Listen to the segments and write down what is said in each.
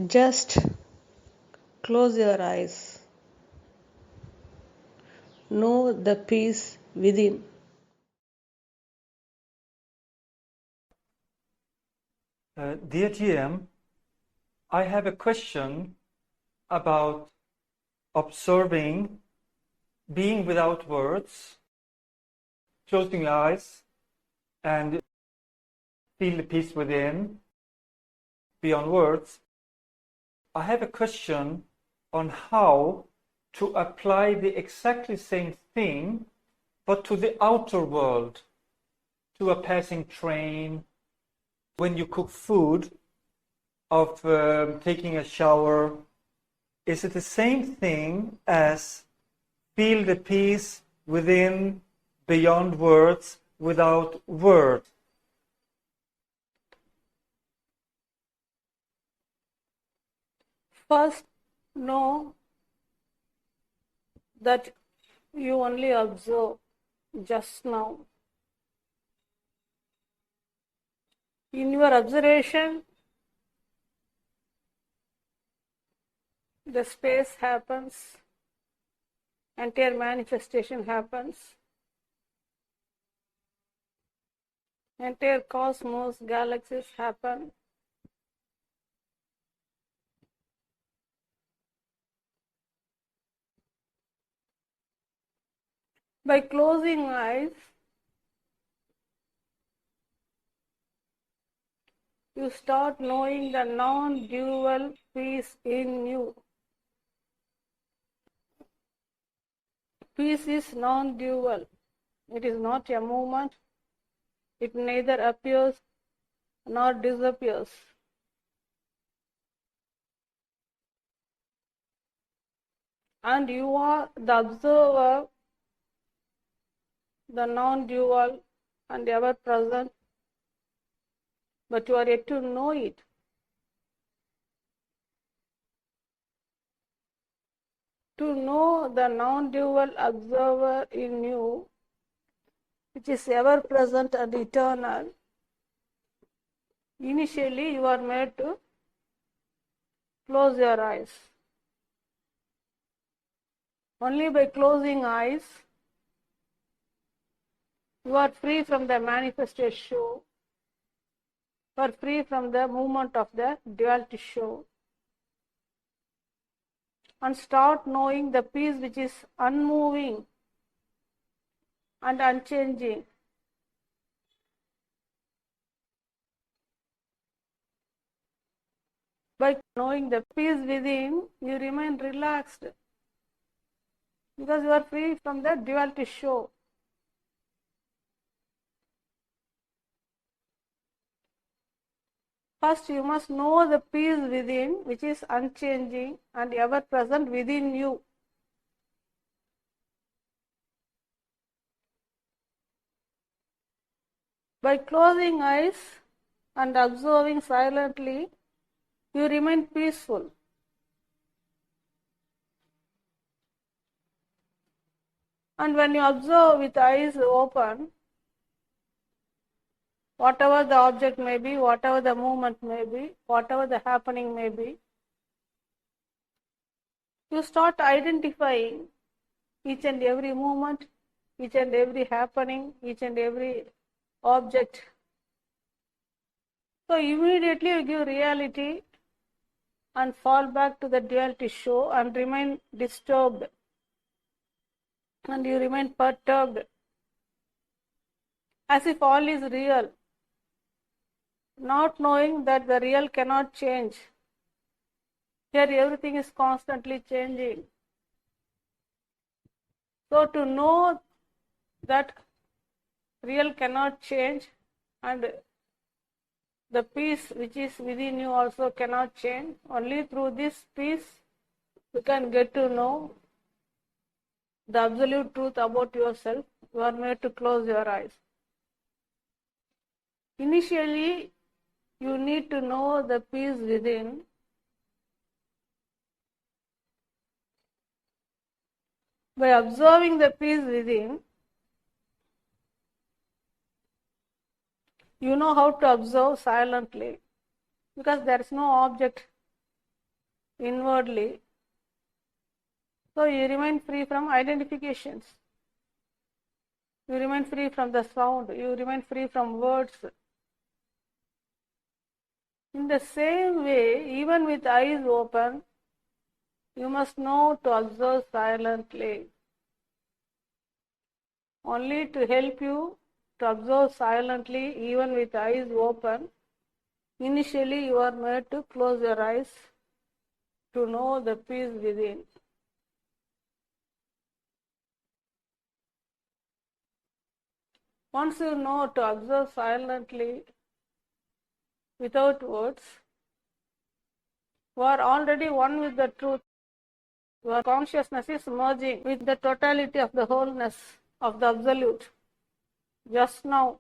Just close your eyes. Know the peace within. Dear GM, I have a question about observing, being without words, closing your eyes, and feel the peace within, beyond words. I have a question on how to apply the exactly same thing, but to the outer world, to a passing train, when you cook food, of taking a shower. Is it the same thing as feel the peace within, beyond words, without word? First, know that you only observe just now. In your observation, the space happens, entire manifestation happens, entire cosmos, galaxies happen. By closing eyes, you start knowing the non-dual peace in you. Peace is non-dual. It is not a movement. It neither appears nor disappears. And you are the observer, the non-dual and ever-present, but you are yet to know it. To know the non-dual observer in you, which is ever-present and eternal, initially you are made to close your eyes. Only by closing eyes, you are free from the manifested show. You are free from the movement of the duality show. And start knowing the peace which is unmoving and unchanging. By knowing the peace within, you remain relaxed because you are free from the duality show. First, you must know the peace within, which is unchanging and ever present within you. By closing eyes and observing silently, you remain peaceful. And when you observe with eyes open, whatever the object may be, whatever the movement may be, whatever the happening may be, you start identifying each and every movement, each and every happening, each and every object. So immediately you give reality and fall back to the duality show and remain disturbed and you remain perturbed as if all is real, not knowing that the real cannot change. Here everything is constantly changing. So to know that real cannot change and the peace which is within you also cannot change, only through this peace you can get to know the absolute truth about yourself. You are made to close your eyes. Initially, you need to know the peace within. By observing the peace within, you know how to observe silently because there is no object inwardly. So you remain free from identifications. You remain free from the sound. You remain free from words. In the same way, even with eyes open, you must know to observe silently. Only to help you to observe silently, even with eyes open, initially you are made to close your eyes to know the peace within. Once you know to observe silently without words, you are already one with the truth. Your consciousness is merging with the totality of the wholeness of the Absolute. Just now.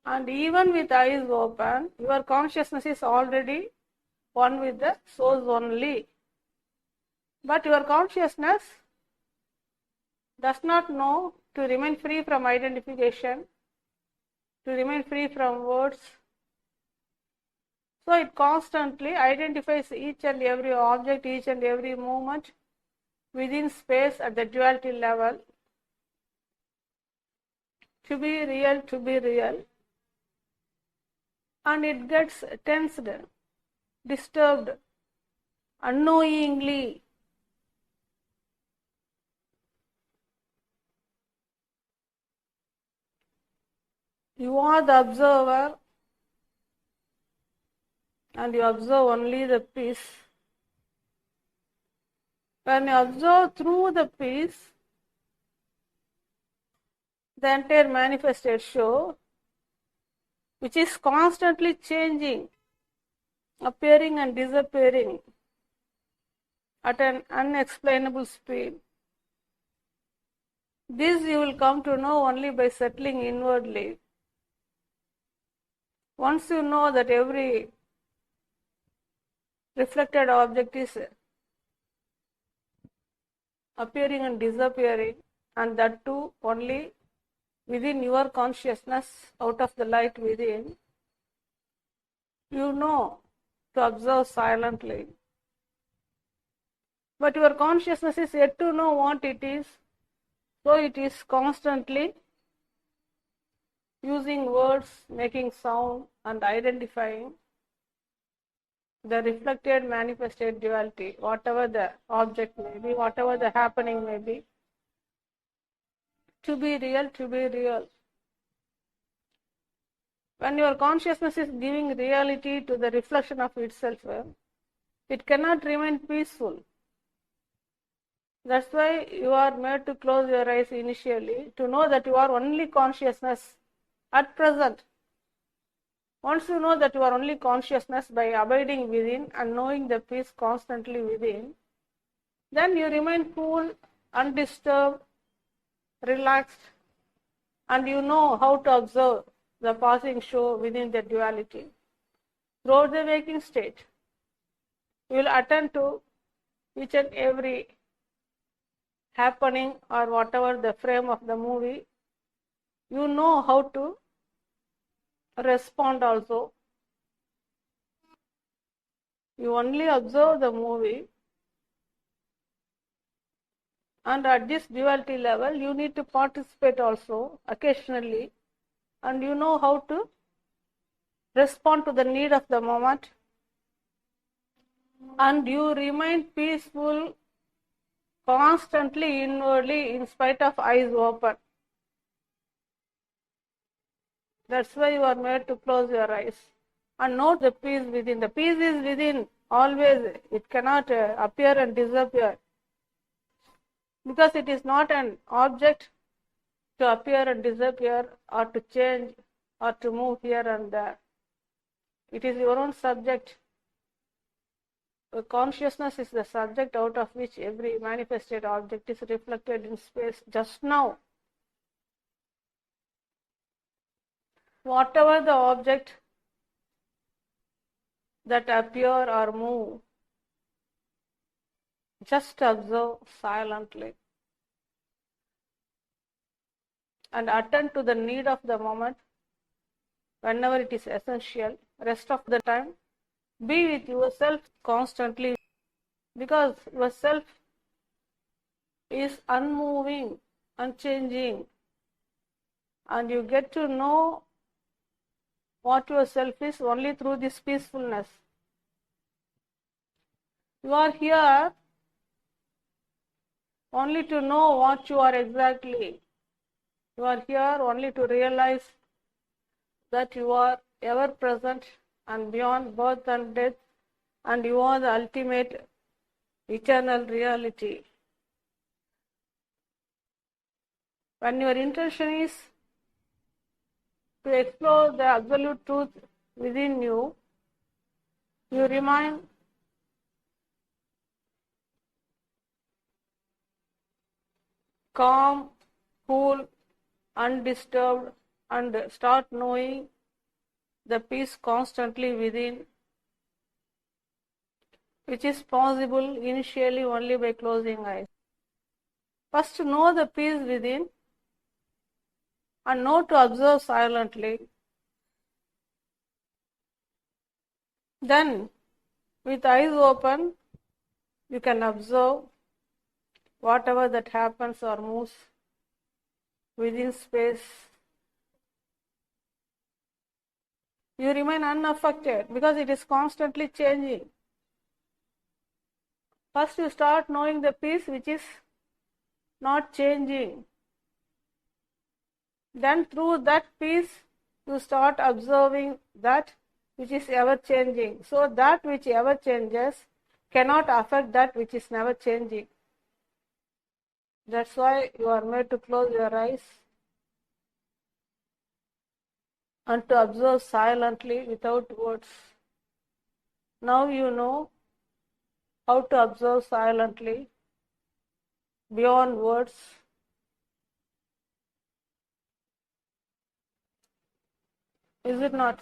And even with eyes open, your consciousness is already one with the source only. But your consciousness does not know to remain free from identification, to remain free from words. So it constantly identifies each and every object, each and every movement within space at the duality level to be real, to be real. And it gets tensed, disturbed, unknowingly. You are the observer and you observe only the peace. When you observe through the peace, the entire manifested show, which is constantly changing, appearing and disappearing at an unexplainable speed. This you will come to know only by settling inwardly. Once you know that every reflected object is appearing and disappearing, and that too only within your consciousness, out of the light within, you know to observe silently. But your consciousness is yet to know what it is, so it is constantly using words, making sound, and identifying the reflected manifested duality, whatever the object may be, whatever the happening may be, to be real, to be real. When your consciousness is giving reality to the reflection of itself, it cannot remain peaceful. That's why you are made to close your eyes initially, to know that you are only consciousness at present. Once you know that you are only consciousness by abiding within and knowing the peace constantly within, then you remain cool, undisturbed, relaxed, and you know how to observe the passing show within the duality. Throughout the waking state, you will attend to each and every happening or whatever the frame of the movie. You know how to respond also. You only observe the movie, and at this duality level you need to participate also occasionally, and you know how to respond to the need of the moment, and you remain peaceful constantly inwardly in spite of eyes open. That's why you are made to close your eyes and note the peace within. The peace is within always. It cannot appear and disappear, because it is not an object to appear and disappear or to change or to move here and there. It is your own subject. Consciousness is the subject out of which every manifested object is reflected in space just now. Whatever the object that appear or move, just observe silently and attend to the need of the moment whenever it is essential. Rest of the time, Be with yourself constantly, because yourself is unmoving, unchanging, and you get to know what yourself is only through this peacefulness. You are here only to know what you are exactly. You are here only to realize that you are ever present and beyond birth and death, and you are the ultimate eternal reality. When your intention is to explore the absolute truth within you, you remain calm, cool, undisturbed, and start knowing the peace constantly within, which is possible initially only by closing eyes. First, know the peace within and know to observe silently. Then, with eyes open, you can observe whatever that happens or moves within space. You remain unaffected because it is constantly changing. First, you start knowing the peace which is not changing. Then, through that peace, you start observing that which is ever changing. So, that which ever changes cannot affect that which is never changing. That's why you are made to close your eyes and to observe silently without words. Now you know how to observe silently beyond words. Is it not?